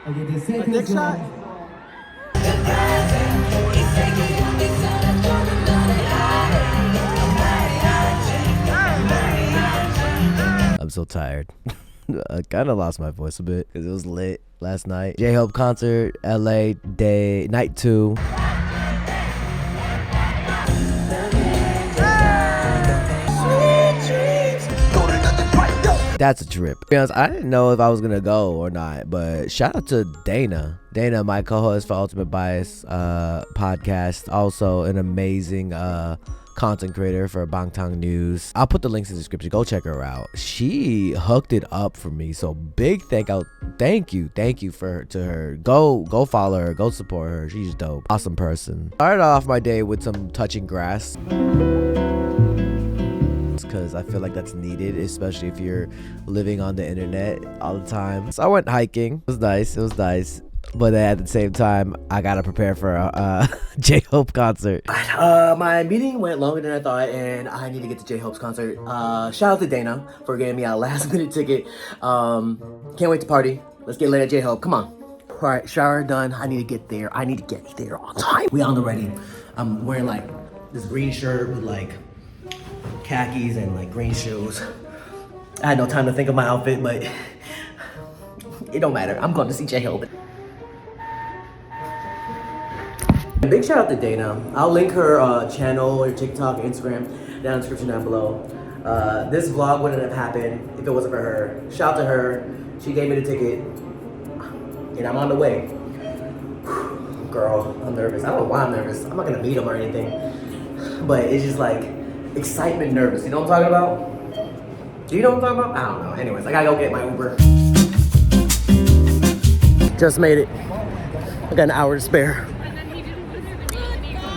Okay, the A second dick shot? song. I'm so tired. I kind of lost my voice a bit because it was lit last night. J-Hope concert, LA day, night 2. That's a trip. To be honest, I didn't know if I was gonna go or not, but shout out to Dana. Dana, my co-host for Ultimate Bias podcast, also an amazing content creator for Bangtan News. I'll put the links in the description. Go check her out. She hooked it up for me. So big thank you to her. Go follow her. Go support her. She's dope. Awesome person. Started off my day with some touching grass, because I feel like that's needed, especially if you're living on the internet all the time. So I went hiking. It was nice. But at the same time, I gotta prepare for a J-Hope concert. My meeting went longer than I thought, and I need to get to J-Hope's concert. Shout out to Dana for getting me a last minute ticket. Can't wait to party. Let's get lit at J-Hope. Come on. All right, shower done. I need to get there. I need to get there on time. We on the ready. I'm wearing like this green shirt with like khakis and like green shoes. I had no time to think of my outfit, but it don't matter. I'm going to see J-Hope. Big shout out to Dana. I'll link her channel, her TikTok, Instagram down in the description down below. This vlog wouldn't have happened if it wasn't for her. Shout out to her. She gave me the ticket, and I'm on the way. Girl, I'm nervous. I don't know why I'm nervous. I'm not gonna meet him or anything, but it's just like excitement, nervous. You know what I'm talking about? Do you know what I'm talking about? I don't know. Anyways, I gotta go get my Uber. Just made it. I got an hour to spare.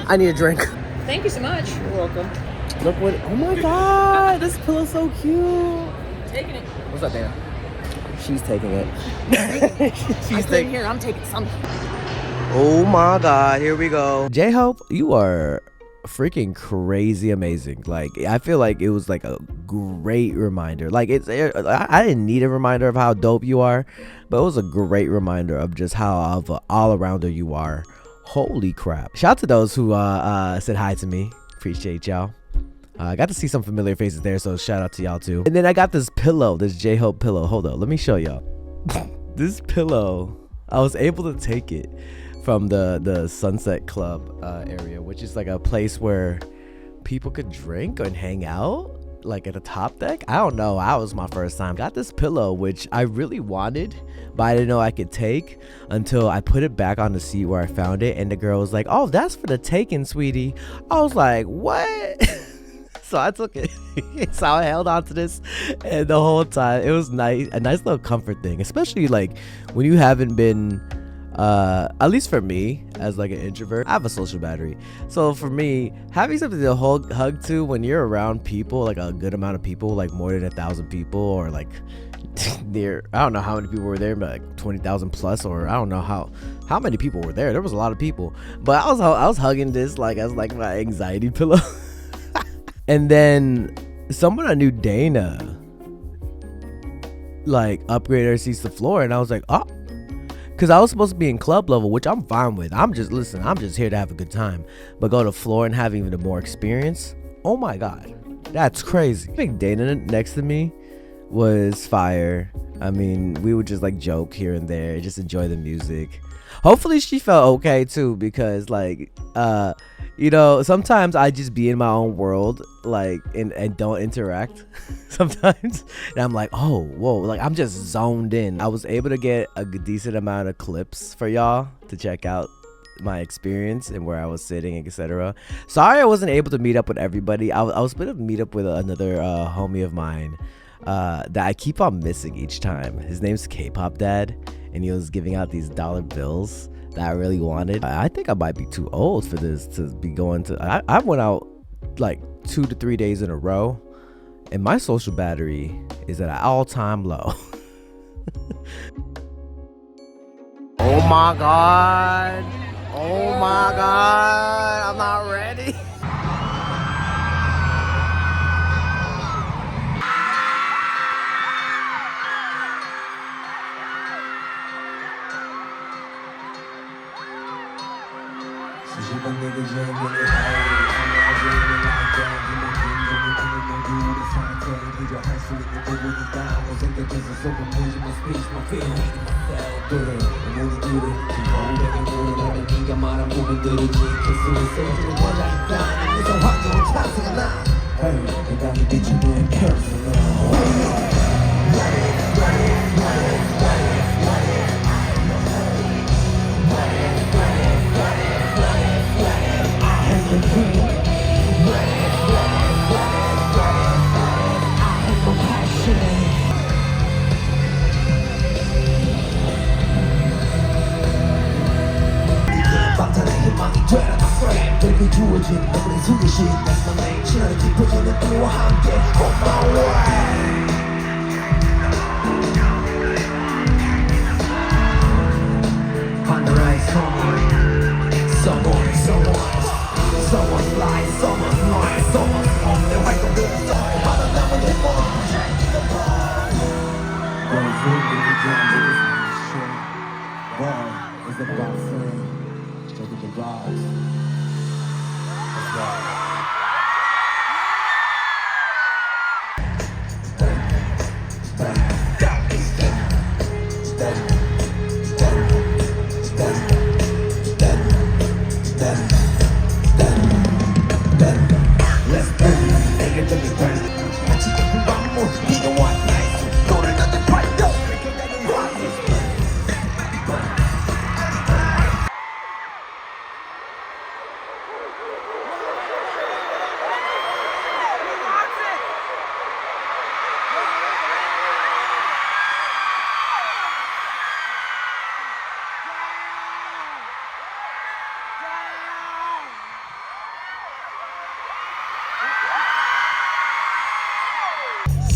I need a drink. Thank you so much. You're welcome. Look what, oh my God, this pillow's so cute. Taking it. What's up, Dana? She's taking it. She's taking here. I'm taking something. Oh my God, here we go. J-Hope, you are freaking crazy amazing. Like, I feel like it was like a great reminder. Like, I didn't need a reminder of how dope you are, but it was a great reminder of just how of an all-arounder you are. Holy crap. Shout out to those who said hi to me. Appreciate y'all. I got to see some familiar faces there, so shout out to y'all too. And then I got this pillow, this J-Hope pillow. Hold on, let me show y'all. This pillow, I was able to take it from the Sunset Club area, which is like a place where people could drink and hang out, like at the top deck. I don't know, that was my first time. Got this pillow, which I really wanted, but I didn't know I could take until I put it back on the seat where I found it, and the girl was like, "Oh, that's for the taking, sweetie." I was like, what? So I took it. So I held on to this, and the whole time it was nice, a nice little comfort thing, especially like when you haven't been at least for me, as like an introvert, I have a social battery. So for me, having something to hug to when you're around people, like a good amount of people, like more than 1,000 people, or like near, I don't know how many people were there, but like 20,000 plus, or I don't know how many people were there. There was a lot of people, but I was hugging this like as like my anxiety pillow. And then someone I knew, Dana, like upgraded her seats to floor, and I was like, oh. Because I was supposed to be in club level, which I'm fine with. I'm just here to have a good time. But go to floor and have even more experience? Oh my God. That's crazy. I think Dana next to me was fire. I mean, we would just like joke here and there, just enjoy the music. Hopefully she felt okay too, because like, you know, sometimes I just be in my own world, like, and don't interact sometimes. And I'm like, oh, whoa, like I'm just zoned in. I was able to get a decent amount of clips for y'all to check out my experience and where I was sitting, etc. Sorry I wasn't able to meet up with everybody. I was going to meet up with another homie of mine that I keep on missing each time. His name's K-Pop Dad, and he was giving out these dollar bills that I really wanted. I think I might be too old for this to be going to. I went out like 2 to 3 days in a row, and my social battery is at an all-time low. Oh my God. Oh my God. I'm not ready.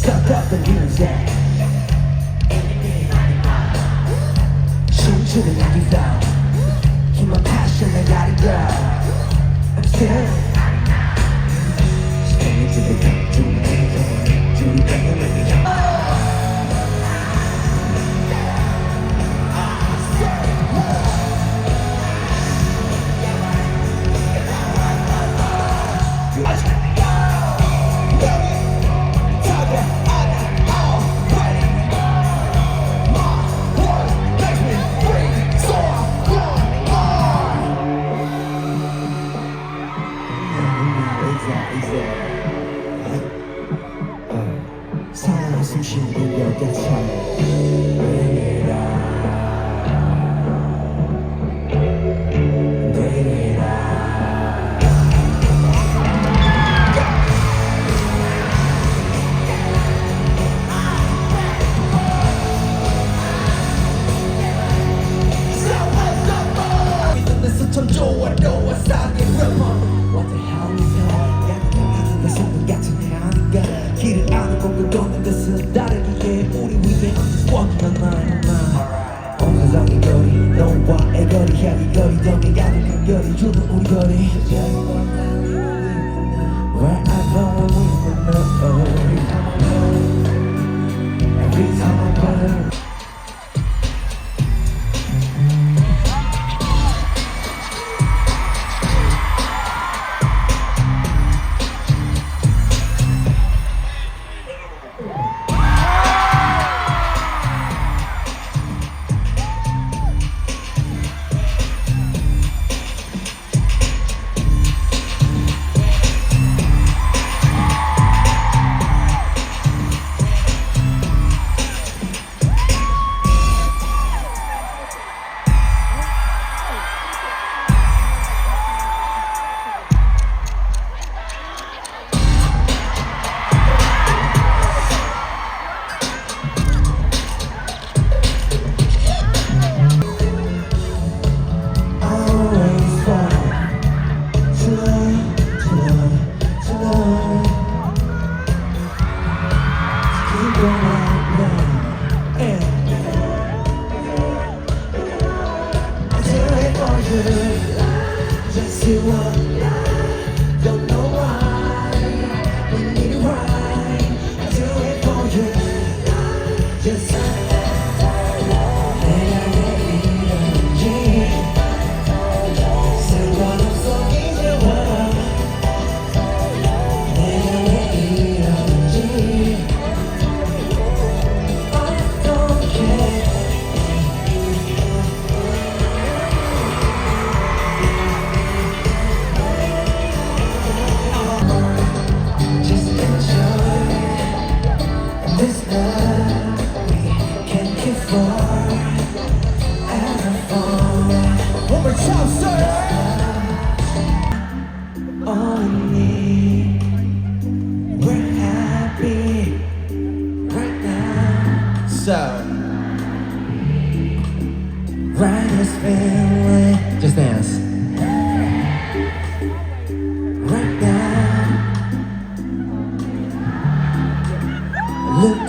Suck up the music. 춤추는 여기서 힘만 passion I gotta go. I'm still standing to the top, doing everything, doing everything. 사랑을 숨쉬는 여자처럼 참 좋아 너와 싸게 What the hell is that? 내 손을 같은 하니까 길을 아는 건가 걷는 것은 다르기에 우리 위에 One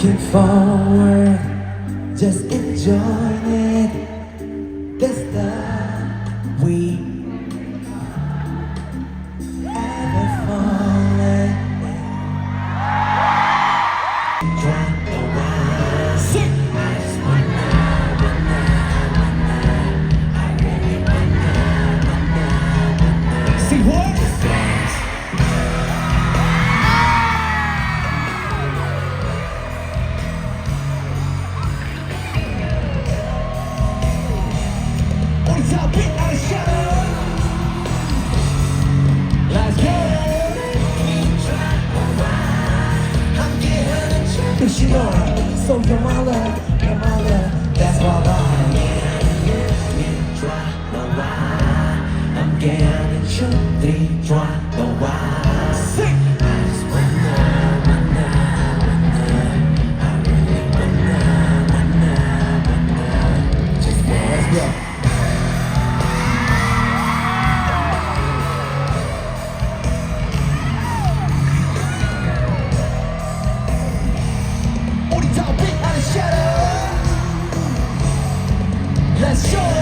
looking forward, just enjoying it. That's the we ever fallen. Drop the wine. Sing. I just wanna, I really wanna. See what? Top it out of shadow. Let's go. I'm getting you. Cause you know it. So you're my love, that's why I'm drop the wine. I'm getting you. They drop the wine. Sing. I just wanna, I really wanna. Just let's go. Let's show it.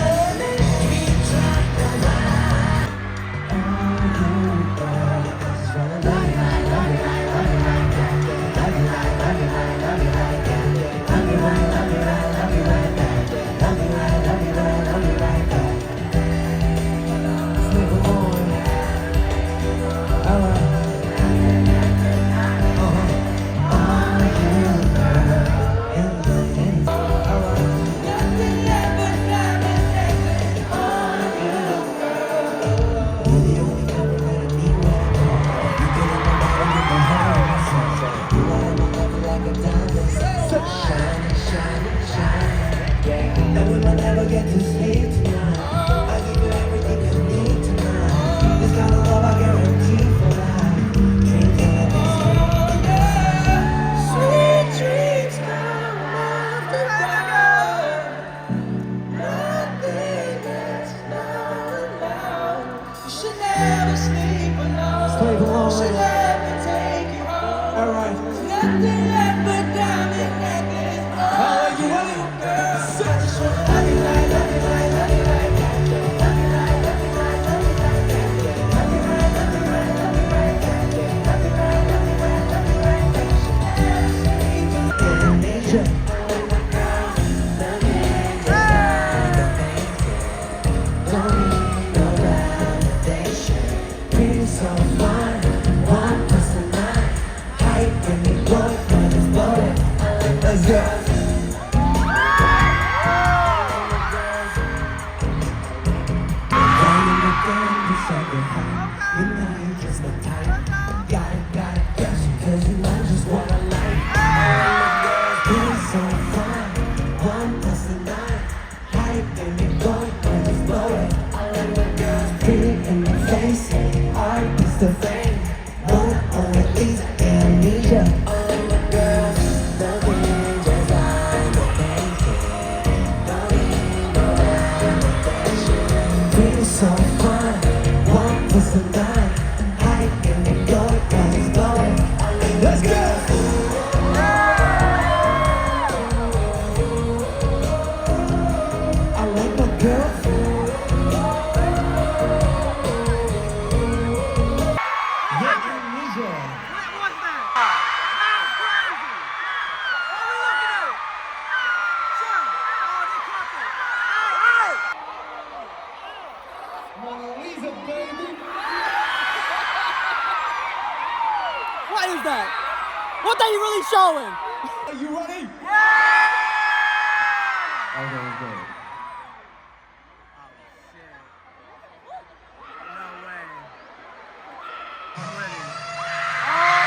And we will never get to sleep tonight. I give you everything you need tonight. This kind of love I guarantee for life. Dreams of this. Sweet dreams come after dark. Nothing that's not alone. You should never sleep alone. Sleep alone. Should let me take you home. Alright. Nothing left but diamond necklace. Alright, you ready? Let's go. You know you just the type. Got it, yes, cause you know just what I like. Feeling so fine, 1+9. Hype and you go, and just blow it. All of the girls pretty in the face. Art is the thing. One on at least amnesia. All of the girls, the just like the basic. Don't need no validation. Feeling so fine, 1+9. Let's go! I like my girl. Yeah, amnesia. What was that? That's crazy! What are we looking at? Sure. Oh, they caught that. Hey! Mona Lisa, baby. What is that? What are you really showing? Are you ready? Yeah! Okay, let's go. Oh, shit. No way. I'm ready. Hey!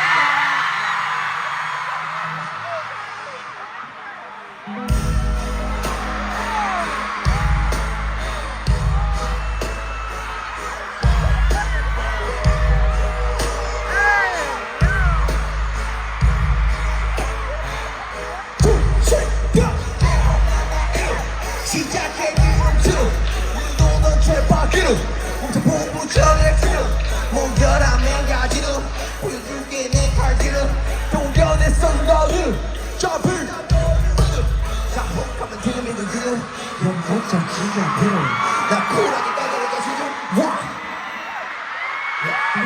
나 쿨하게 떠드는 것이 좀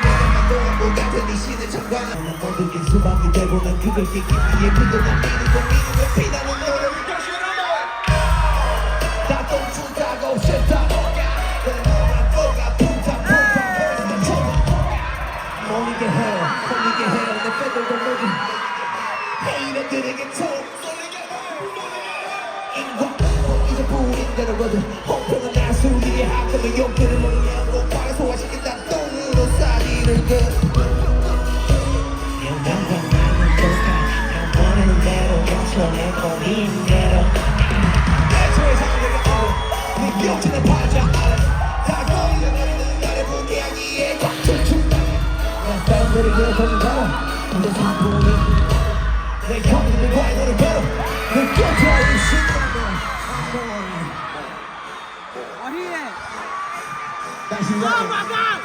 내가 만들어본 같은 이 시대 정관은 모든 수박이 되고 난 그걸 깨기 위해 그동안 미는 피나는 노래를 다시 나 똥주다고 싶다 너는 너만 뭐가 붕당 모니게 해요 내 빼들고 모두 헤이러들에게 총 이제 부린 대로 거든 홍평은 나수리에 하급의 용기를 모르냐 목발을 소화시킨다 똥으로 싸기를 영광나는 포스카 원하는 대로 영천에 거린 대로 애초에 상대가 네 기억지는 바자 아래 다 거리려 내리는 날의 무게하기에 꽉춤춘 난 팬들이 그렇거든 근데 상품이 내 형들과의 노래 배로 내 곁에 신나면 Oh, here. 다시 Oh my God!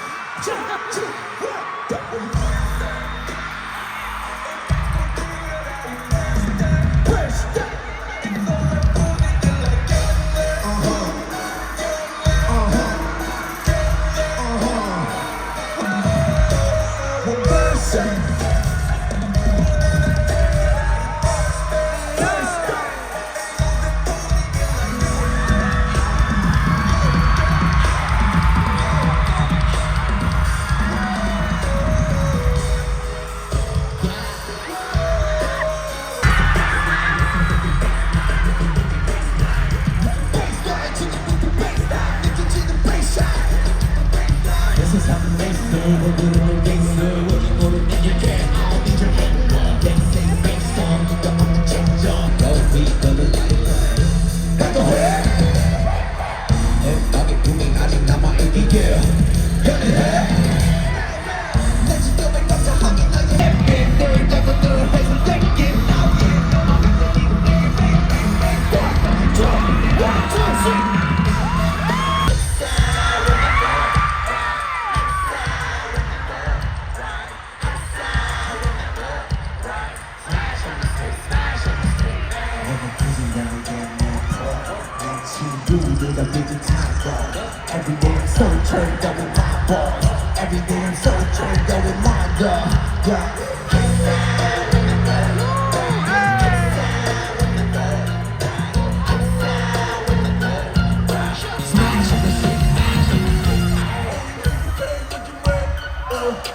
Every day I'm so turned up with my boy. Every day I'm so turned up with my girl. Yeah.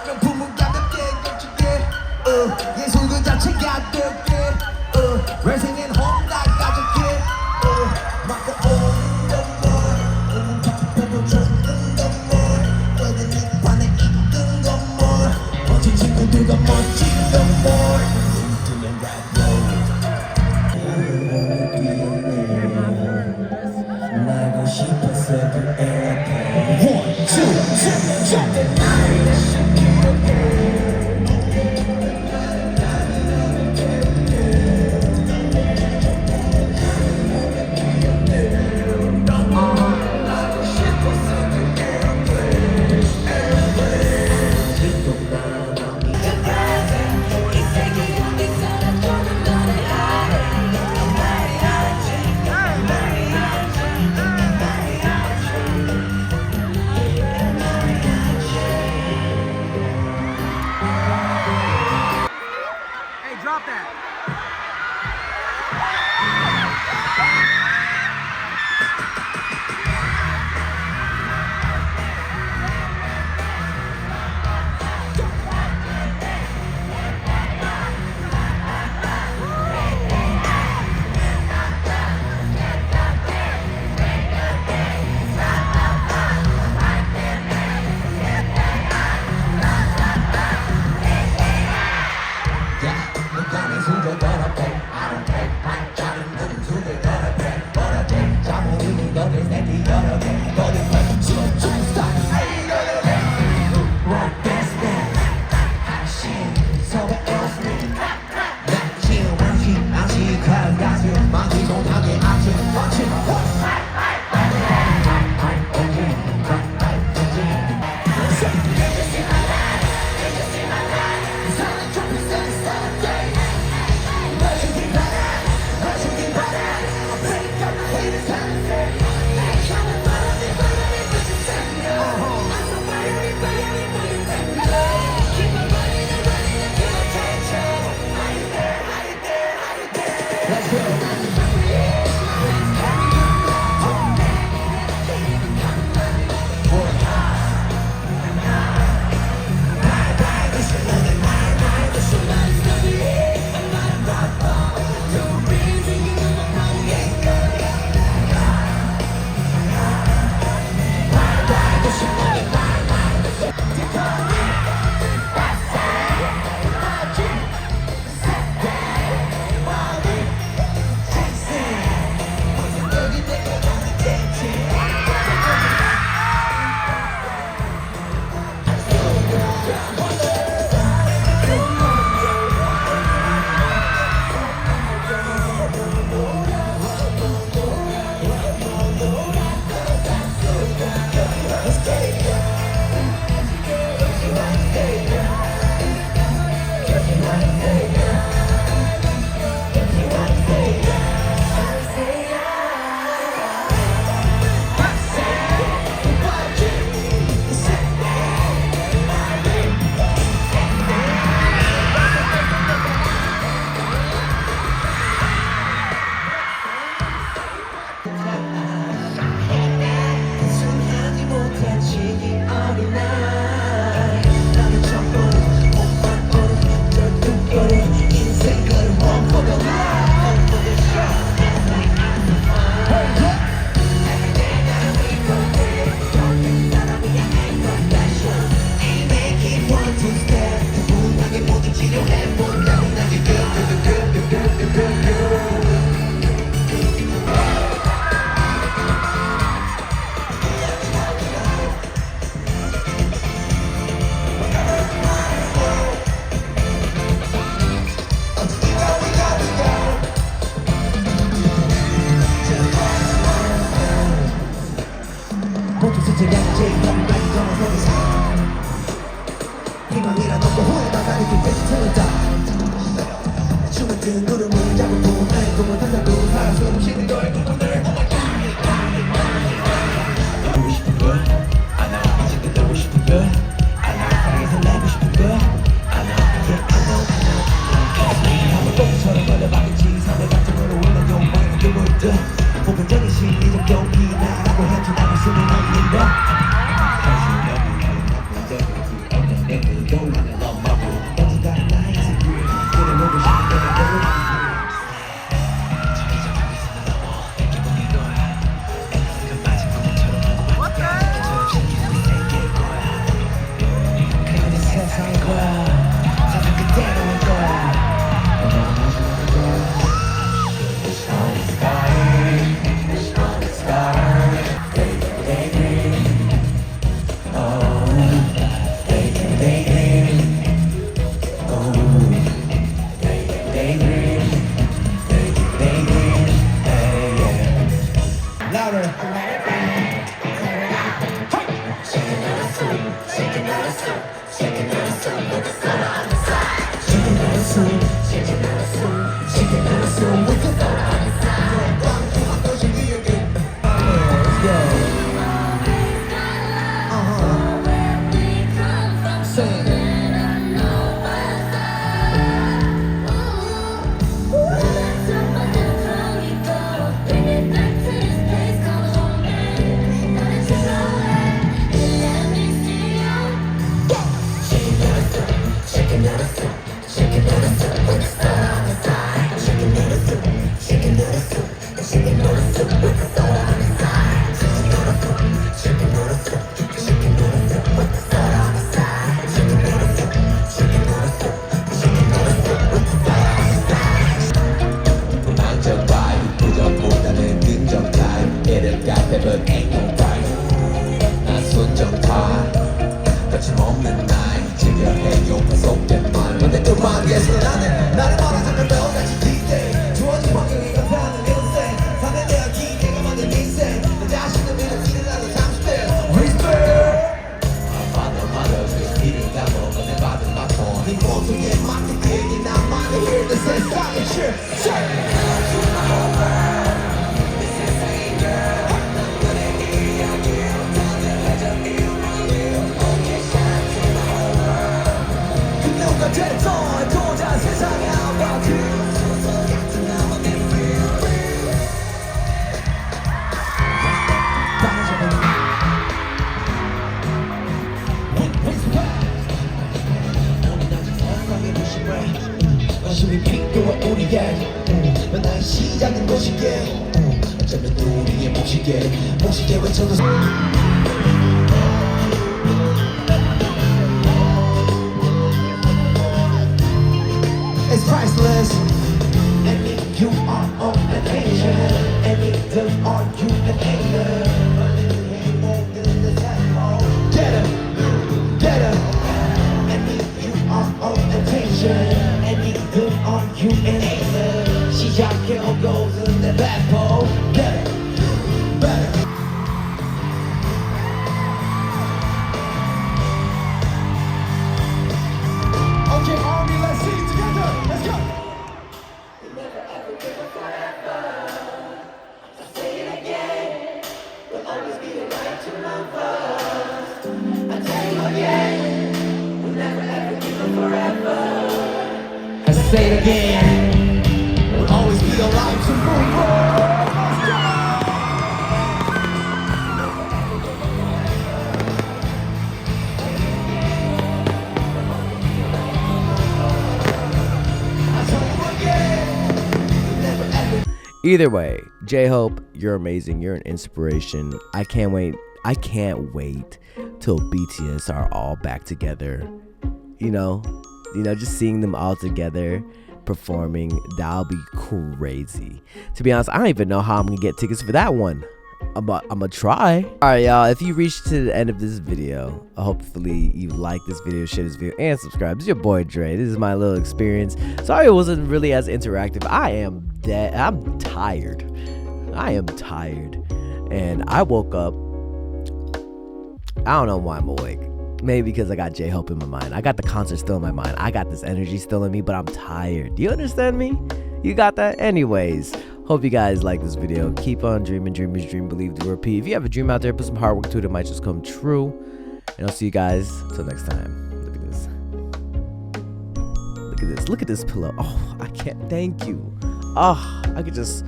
명품은 가볍게 겹치게 예술 그 자체가 되게 회생엔 혼자 가졌게 막고 오는 건뭘 오는 답변도 줬는 건뭘 너는 이 판에 있던 건뭘 어진 친구들과 멀 밀어넣고 후회 막아리 끝까지 채웠다 춤을 든 구름을 잡은 꿈에 꿈을 탄다고 살아 숨 쉬는 너의 꿈을 보고 싶은 걸 알아 이제 끝나고 싶은 걸 알아 사랑에서 내고 싶은 걸 알아 yeah I know 한번 똥처럼 걸려봤겠지 사회 같은 올라 욕망을 들고 있듯 보편적인 심리적 용기나라고 해도 나갈 수는 없는데 사실 너무 어떤 내들도 나는 너무하고 언젠가 나의 secret 그려보고 싶은 내가 세상일 거야 세상 그대로일 거야 Louder. 나의 시작은 도시계 어쩌면 우리의 몫이게 외쳐도 It's priceless And if you are on vacation And if them are you an angler Get him, get him And if you are on vacation And if them are you an angler 시작해 오고는 내 배포 Get it, better Okay, army, let's sing it together. Let's go. We'll never ever give up forever. I'll say it again. We'll always be the right to love us. I'll tell you again. We'll never ever give up forever. I'll say it again. We'll always be the right to move on. Either way, J-Hope, you're amazing. You're an inspiration. I can't wait till BTS are all back together. You know, just seeing them all together performing, that'll be crazy. To be honest, I don't even know how I'm gonna get tickets for that one. I'm gonna try. All right, y'all, if you reached to the end of this video, hopefully you like this video, share this video, and subscribe. This is your boy Dre. This is my little experience. Sorry it wasn't really as interactive. I'm tired. I am tired. And I woke up, I don't know why I'm awake. Maybe because I got J-Hope in my mind. I got the concert still in my mind. I got this energy still in me, but I'm tired. Do you understand me? You got that? Anyways, hope you guys like this video. Keep on dreaming, dreamers dream, believe, do, repeat. If you have a dream out there, put some hard work to it. It might just come true. And I'll see you guys till next time. Look at this. Look at this. Look at this pillow. Oh, I can't. Thank you. Oh, I could just.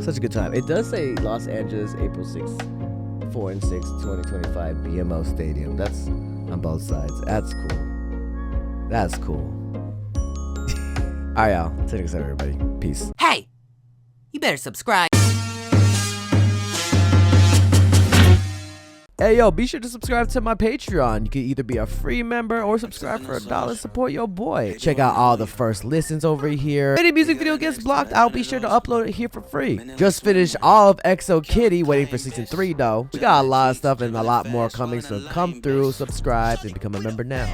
Such a good time. It does say Los Angeles, April 6th, 4 and 6, 2025, BMO Stadium. That's on both sides. That's cool. That's cool. All right, y'all. Till next time, everybody. Peace. Hey, you better subscribe. Hey, yo, be sure to subscribe to my Patreon. You can either be a free member or subscribe for $1. Support your boy. Check out all the first listens over here. If any music video gets blocked, I'll be sure to upload it here for free. Just finished all of EXO Kitty, waiting for season 3 though. We got a lot of stuff and a lot more coming, so come through, subscribe, and become a member now.